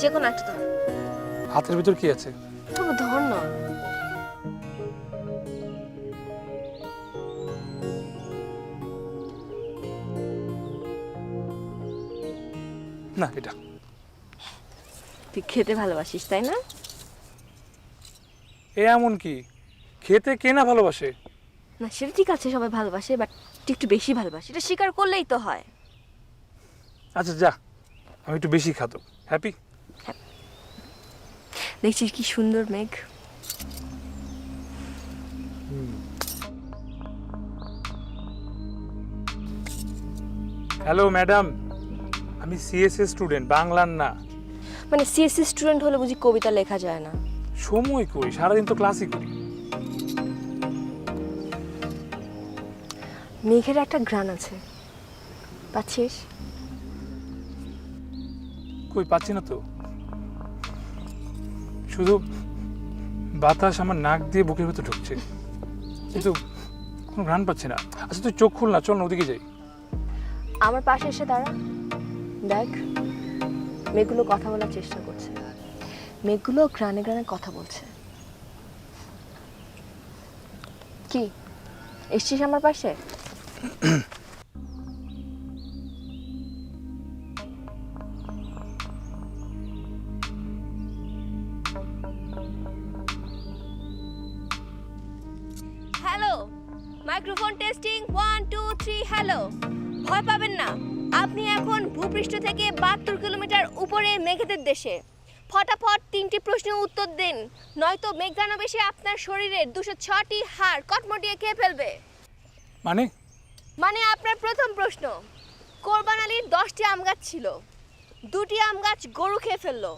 যে কোনো একটা ধর। হাতের ভিতর কি আছে? তবু ধর না। না এটা। তুই খেতে ভালোবাসিস তাই না? এ এমন কি, খেতে কে না ভালোবাসে? না সেটা ঠিক আছে, সবাই ভালোবাসে, বাট তুই একটু বেশি ভালোবাসি, এটা স্বীকার করলেই তো হয়। আচ্ছা যা, আমি একটু বেশি খাতো। হ্যাপি? দেখছিস কি সুন্দর মেঘ। হ্যালো ম্যাডাম, আমি সিএসএস স্টুডেন্ট, বাংলার না। মানে সিএসসি স্টুডেন্ট হলে বুঝি কবিতা লেখা যায় না? সময় করি, সারাদিন তো ক্লাসই করি। মেঘের একটা ঘ্রাণ আছে, পাচ্ছিস? কই পাচ্ছি না তো, শুধু বাতাস আমার নাক দিয়ে বুকের ভেতর ঢুকছে, কিন্তু কোনো ঘ্রাণ পাচ্ছি না। আচ্ছা তুই চোখ খুল না, চল না ওদিকে যাই। আমার পাশে এসে দাঁড়া, দেখ মেঘগুলো কথা বলার চেষ্টা করছে, মেঘগুলো গ্রানে গ্রানে কথা বলছে। কি এসছিস আমার পাশে? Hello, microphone testing 1 2 3। হ্যালো, ভয় পাবেন না, আপনি এখন ভূপৃষ্ঠ থেকে 72 কিলোমিটার উপরে মেঘেদের দেশে। ফটাফট 3টি প্রশ্নের উত্তর দিন, নয়তো মেঘদানব এসে আপনার শরীরের 206টি হাড় কটমটিয়ে খেয়ে ফেলবে। মানে আপনার প্রথম প্রশ্ন, কোরবান আলীর 10টি আম গাছ ছিল, 2টি আম গাছ গরু খেয়ে ফেললো,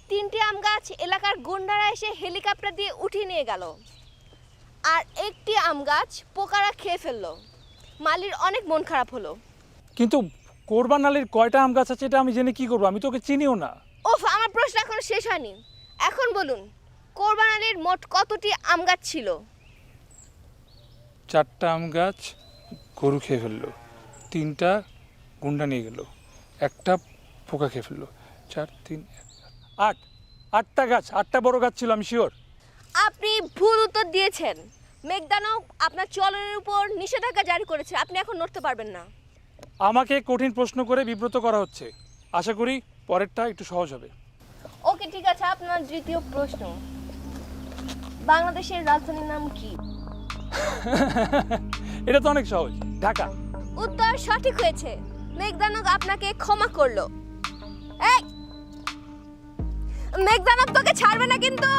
3টি আম গাছ এলাকার গুন্ডারা এসে হেলিকপ্টার দিয়ে উঠিয়ে নিয়ে গেল, আর 1টি আম গাছ পোকারা খেয়ে ফেললো। মালির অনেক মন খারাপ হলো। কিন্তু কোরবান আলীর কয়টা আম গাছ আছে এটা আমি জেনে কি করবো? আমি তোকে চিনিও না। ওফ, আমার প্রশ্ন এখনো শেষ হয়নি। এখন বলুন, কোরবান আলীর মোট কতটি আম গাছ ছিল? 4টা আম গাছ গরু খেয়ে ফেললো, 3টা গুন্ডা নিয়ে গেল, 1টা পোকা খেয়ে ফেললো, 4 3 8। 8টা গাছ, 8টা বড় গাছ ছিল, আমি শিওর। আপনি ভুল উত্তর দিয়েছেন। মেঘদানব আপনার চলনের উপর নিষেধাজ্ঞা জারি করেছে, আপনি এখন নড়তে পারবেন না। আমাকে কঠিন প্রশ্ন করে বিব্রত করা হচ্ছে, আশা করি পরেরটা একটু সহজ হবে। ওকে ঠিক আছে, আপনার দ্বিতীয় প্রশ্ন, বাংলাদেশের রাজধানীর নাম কি? এটা তো অনেক সহজ, ঢাকা। উত্তর সঠিক হয়েছে, মেঘদানব আপনাকে ক্ষমা করলো। এই মেঘদানব তোকে ছাড়বে না কিন্তু।